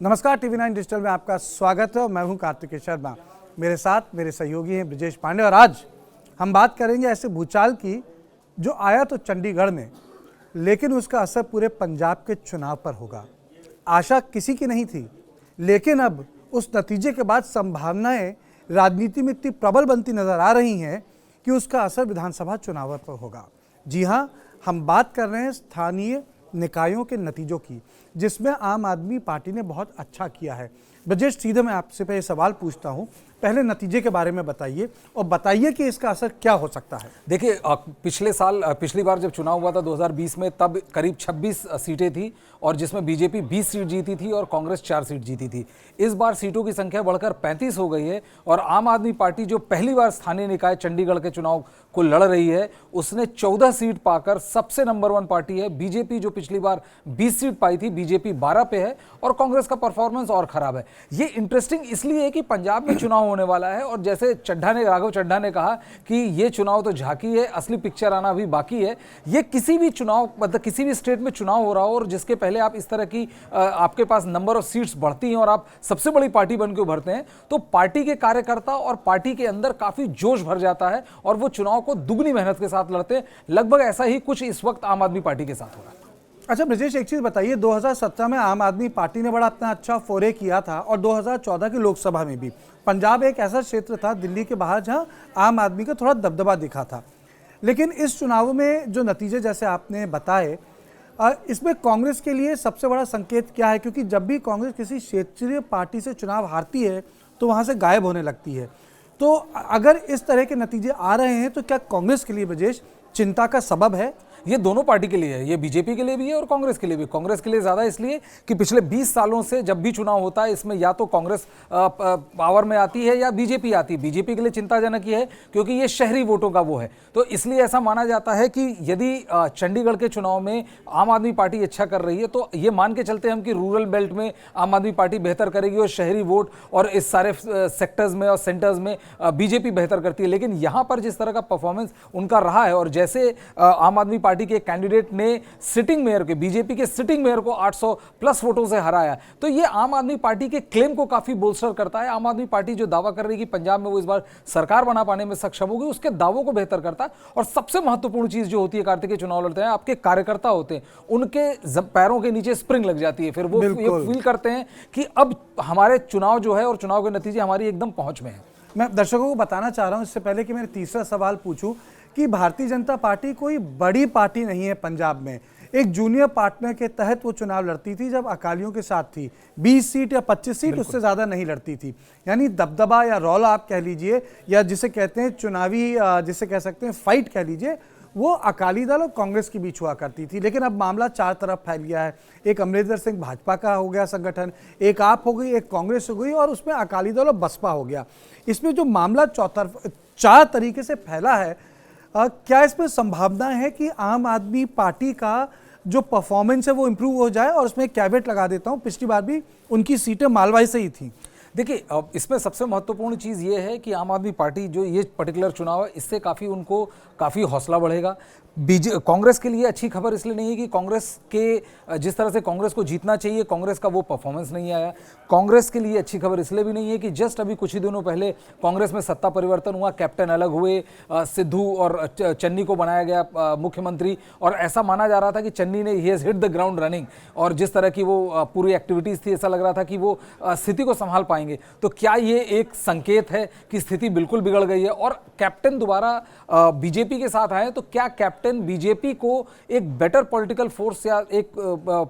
नमस्कार, TV9 digital में आपका स्वागत है और मैं हूं कार्तिकेय शर्मा। मेरे साथ मेरे सहयोगी हैं ब्रजेश पांडे और आज हम बात करेंगे ऐसे भूचाल की जो आया तो चंडीगढ़ में, लेकिन उसका असर पूरे पंजाब के चुनाव पर होगा। आशा किसी की नहीं थी, लेकिन अब उस नतीजे के बाद संभावनाएं राजनीति में इतनी प्रबल बनती नजर आ रही हैं कि उसका असर विधानसभा चुनाव पर होगा। जी हाँ, हम बात कर रहे हैं स्थानीय निकायों के नतीजों की, जिसमें आम आदमी पार्टी ने बहुत अच्छा किया है। ब्रजेश, सीधे मैं आपसे पहले सवाल पूछता हूं, पहले नतीजे के बारे में बताइए और बताइए कि इसका असर क्या हो सकता है। देखिए, पिछली बार जब चुनाव हुआ था 2020 में, तब करीब 26 सीटें थी और जिसमें बीजेपी 20 सीट जीती थी और कांग्रेस 4 सीट जीती थी। इस बार सीटों की संख्या बढ़कर 35 हो गई है और आम आदमी पार्टी जो पहली बार स्थानीय निकाय चंडीगढ़ के चुनाव को लड़ रही है, उसने 14 सीट पाकर सबसे नंबर 1 पार्टी है। बीजेपी जो पिछली बार 20 सीट पाई थी, बीजेपी 12 पे है और कांग्रेस का परफॉर्मेंस और खराब है। ये इंटरेस्टिंग इसलिए है कि पंजाब में चुनाव होने वाला है और जैसे राघव चड्ढा ने कहा कि ये चुनाव तो झांकी है, असली पिक्चर आना अभी बाकी है। ये किसी भी चुनाव, मतलब किसी भी स्टेट में चुनाव हो रहा हो और जिसके पहले आप इस तरह की आपके पास नंबर ऑफ सीट्स बढ़ती हैं और आप सबसे बड़ी पार्टी बन के उभरते हैं, तो पार्टी के कार्यकर्ता और पार्टी के अंदर काफी जोश भर जाता है और वो चुनाव को दुगनी मेहनत के साथ लड़ते हैं। लगभग ऐसा ही कुछ इस वक्त आम आदमी पार्टी के साथ हो रहा है। अच्छा ब्रजेश, एक चीज बताइए, 2017 में आम आदमी पार्टी ने बड़ा अपना अच्छा फोरे किया था और 2014 की लोकसभा में भी पंजाब एक ऐसा क्षेत्र था दिल्ली के बाहर जहां आम आदमी का थोड़ा दबदबा दिखा था। लेकिन इस चुनाव में जो नतीजे जैसे आपने बताए, इसमें कांग्रेस के लिए सबसे बड़ा संकेत क्या है? क्योंकि जब भी कांग्रेस किसी क्षेत्रीय पार्टी से चुनाव हारती है तो वहां से गायब होने लगती है। तो अगर इस तरह के नतीजे आ रहे हैं तो क्या कांग्रेस के लिए ब्रजेश चिंता का सबब है? ये दोनों पार्टी के लिए है, ये बीजेपी के लिए भी है और कांग्रेस के लिए भी। कांग्रेस के लिए ज्यादा इसलिए कि पिछले 20 सालों से जब भी चुनाव होता है, इसमें या तो कांग्रेस पावर में आती है या बीजेपी आती है। बीजेपी के लिए चिंताजनक ये है क्योंकि ये शहरी वोटों का वो है, तो इसलिए ऐसा माना जाता है कि यदि चंडीगढ़ के चुनाव में आम आदमी पार्टी अच्छा कर रही है तो ये मान के चलते हम कि रूरल बेल्ट में आम आदमी पार्टी बेहतर करेगी और शहरी वोट और इस सारे सेक्टर्स में और सेंटर्स में बीजेपी बेहतर करती है। लेकिन यहां पर जिस तरह का परफॉर्मेंस उनका रहा है और जैसे आम आदमी पार्टी के कैंडिडेट ने सिटिंग मेयर के, बीजेपी के सिटिंग मेयर को 800 प्लस वोटों से हराया, तो ये आम आदमी पार्टी के क्लेम को काफी बोल्स्टर करता है। आम आदमी पार्टी जो दावा कर रही है कि पंजाब में वो इस बार सरकार बना पाने में सक्षम होगी, उसके दावों को बेहतर करता है। और सबसे महत्वपूर्ण चीज जो होती है, कार्तिकेय, चुनाव लड़ते हैं, आपके कार्यकर्ता होते हैं, उनके पैरों के नीचे स्प्रिंग लग जाती है। फिर वो ये फील करते हैं कि अब हमारे चुनाव जो है और चुनाव के नतीजे हमारी एकदम पहुंच में है। मैं दर्शकों को बताना चाह रहा हूं इससे पहले कि मैं तीसरा सवाल पूछूं कि भारतीय जनता पार्टी कोई बड़ी पार्टी नहीं है। पंजाब में एक जूनियर पार्टनर के तहत वो चुनाव लड़ती थी जब अकालियों के साथ थी। 20 सीट या 25 सीट, उससे ज्यादा नहीं लड़ती थी। यानी दबदबा या रौला आप कह लीजिए, या जिसे कहते हैं चुनावी, जिसे कह सकते हैं फाइट कह लीजिए, वो अकाली दल और कांग्रेस के बीच हुआ करती थी। लेकिन अब मामला 4 तरफ फैल गया है। एक अमरिंदर सिंह भाजपा का हो गया संगठन, एक आप हो गई, एक कांग्रेस हो गई और उसमें अकाली दल और बसपा हो गया। इसमें जो मामला 4 तरीके से फैला है, क्या इसमें संभावना है कि आम आदमी पार्टी का जो परफॉर्मेंस है वो इंप्रूव हो जाए? और उसमें कैवेट लगा देता हूं, पिछली बार भी उनकी सीटें मालवाई से ही थी। देखिए, अब इसमें सबसे महत्वपूर्ण चीज़ ये है कि आम आदमी पार्टी जो ये पर्टिकुलर चुनाव है, इससे उनको काफ़ी हौसला बढ़ेगा। कांग्रेस के लिए अच्छी खबर इसलिए नहीं है कि कांग्रेस के जिस तरह से कांग्रेस को जीतना चाहिए, कांग्रेस का वो परफॉर्मेंस नहीं आया। कांग्रेस के लिए अच्छी खबर इसलिए भी नहीं है कि जस्ट अभी कुछ ही दिनों पहले कांग्रेस में सत्ता परिवर्तन हुआ, कैप्टन अलग हुए, सिद्धू और चन्नी को बनाया गया मुख्यमंत्री, और ऐसा माना जा रहा था कि चन्नी ने he has hit the ground running, और जिस तरह की वो पूरी एक्टिविटीज़ थी, ऐसा लग रहा था कि वो स्थिति को संभाल पाएंगे। तो क्या ये एक संकेत है कि स्थिति बिल्कुल बिगड़ गई है और कैप्टन दोबारा बीजेपी के साथ आए? तो क्या कैप्टन बीजेपी को एक बेटर पॉलिटिकल फोर्स या एक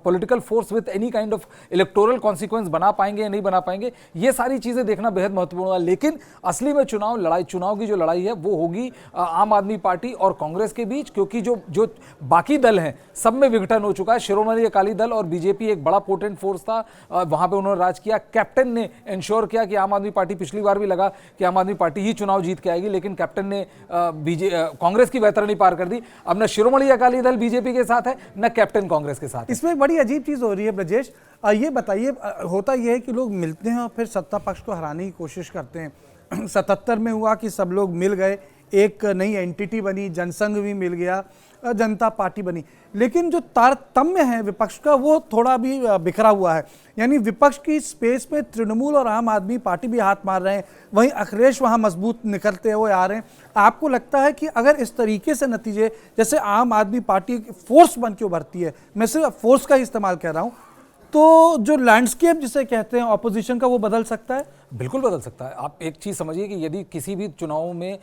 political force with any kind of electoral consequence बना पाएंगे या नहीं बना पाएंगे? ये सारी चीजें देखना बेहद महत्वपूर्ण है। लेकिन असली में चुनाव की जो लड़ाई है वो होगी आम आदमी पार्टी और कांग्रेस के बीच, क्योंकि जो बाकी दल हैं सब में विघटन हो चुका है। शिरोमणि अकाली दल और बीजेपी एक बड़ा पोटेंट फोर्स था, वहां पे उन्होंने राज किया। कैप्टन ने इंश्योर किया कि आम आदमी पार्टी, पिछली बार भी लगा कि आम आदमी पार्टी ही चुनाव जीत के आएगी, लेकिन कैप्टन ने कांग्रेस की वैतरणी पार कर दी। अब न शिरोमणि अकाली दल बीजेपी के साथ है, न कैप्टन कांग्रेस के साथ है। इसमें बड़ी अजीब चीज हो रही है ब्रजेश, ये बताइए, होता यह है कि लोग मिलते हैं और फिर सत्ता पक्ष को हराने की कोशिश करते हैं। 77 में हुआ कि सब लोग मिल गए, एक नई एंटिटी बनी, जनसंघ भी मिल गया, जनता पार्टी बनी, लेकिन जो तारतम्य है विपक्ष का वो थोड़ा भी बिखरा हुआ है। यानी विपक्ष की स्पेस में तृणमूल और आम आदमी पार्टी भी हाथ मार रहे हैं, वहीं अखिलेश वहां मजबूत निकलते हुए आ रहे हैं। आपको लगता है कि अगर इस तरीके से नतीजे, जैसे आम आदमी पार्टी फोर्स बन के उभरती है, मैं सिर्फ फोर्स का ही इस्तेमाल कर रहा हूं, तो जो लैंडस्केप जिसे कहते हैं ऑपोजिशन का, वो बदल सकता है? बिल्कुल बदल सकता है। आप एक चीज़ समझिए कि यदि किसी भी चुनाव में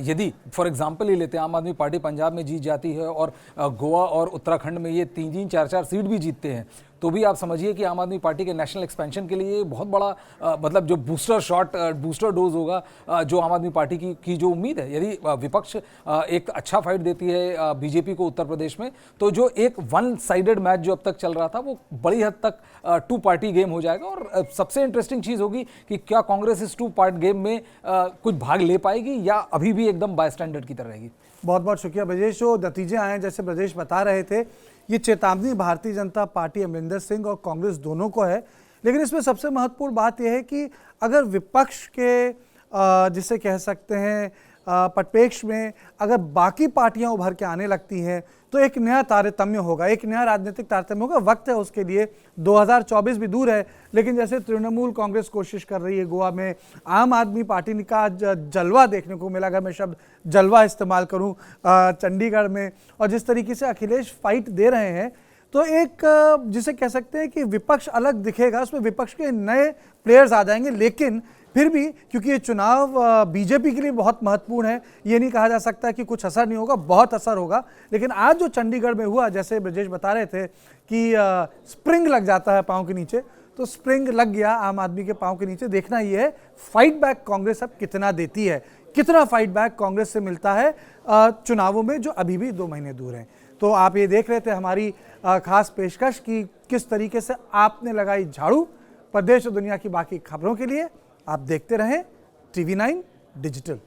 यदि फॉर एग्जांपल ही लेते हैं, आम आदमी पार्टी पंजाब में जीत जाती है और गोवा और उत्तराखंड में ये 3-3, 4-4 सीट भी जीतते हैं, तो भी आप समझिए कि आम आदमी पार्टी के नेशनल एक्सपेंशन के लिए बहुत बड़ा मतलब जो बूस्टर शॉट, बूस्टर डोज होगा जो आम आदमी पार्टी की जो उम्मीद है। यदि विपक्ष एक अच्छा फाइट देती है बीजेपी को उत्तर प्रदेश में, तो जो एक वन साइडेड मैच जो अब तक चल रहा था वो बड़ी हद तक टू पार्टी गेम हो जाएगा। और सबसे इंटरेस्टिंग चीज़ होगी कि क्या कांग्रेस इस टू पार्ट गेम में कुछ भाग ले पाएगी या अभी भी एकदम बाय स्टैंडर्ड की तरह रहेगी। बहुत बहुत शुक्रिया ब्रजेश। जो नतीजे आए हैं, जैसे ब्रजेश बता रहे थे, ये चेतावनी भारतीय जनता पार्टी, अमरिंदर सिंह और कांग्रेस दोनों को है। लेकिन इसमें सबसे महत्वपूर्ण बात यह है कि अगर विपक्ष के जिसे कह सकते हैं परिप्रेक्ष में अगर बाकी पार्टियां उभर के आने लगती हैं, तो एक नया तारतम्य होगा, एक नया राजनीतिक तारतम्य होगा। वक्त है उसके लिए, 2024 भी दूर है, लेकिन जैसे तृणमूल कांग्रेस कोशिश कर रही है गोवा में, आम आदमी पार्टी का जलवा देखने को मिला, अगर मैं शब्द जलवा इस्तेमाल करूं, चंडीगढ़ में, और जिस तरीके से अखिलेश फाइट दे रहे हैं, तो एक जिसे कह सकते हैं कि विपक्ष अलग दिखेगा, उसमें विपक्ष के नए प्लेयर्स आ जाएंगे। लेकिन फिर भी क्योंकि ये चुनाव बीजेपी के लिए बहुत महत्वपूर्ण है, ये नहीं कहा जा सकता कि कुछ असर नहीं होगा, बहुत असर होगा। लेकिन आज जो चंडीगढ़ में हुआ, जैसे ब्रजेश बता रहे थे कि स्प्रिंग लग जाता है पाँव के नीचे, तो स्प्रिंग लग गया आम आदमी के पाँव के नीचे। देखना ये है फाइट बैक कांग्रेस अब कितना देती है, कितना फाइट बैक कांग्रेस से मिलता है चुनावों में, जो अभी भी 2 महीने दूर हैं। तो आप ये देख रहे थे हमारी खास पेशकश की किस तरीके से आपने लगाई झाड़ू। प्रदेश और दुनिया की बाकी खबरों के लिए आप देखते रहें TV9 डिजिटल।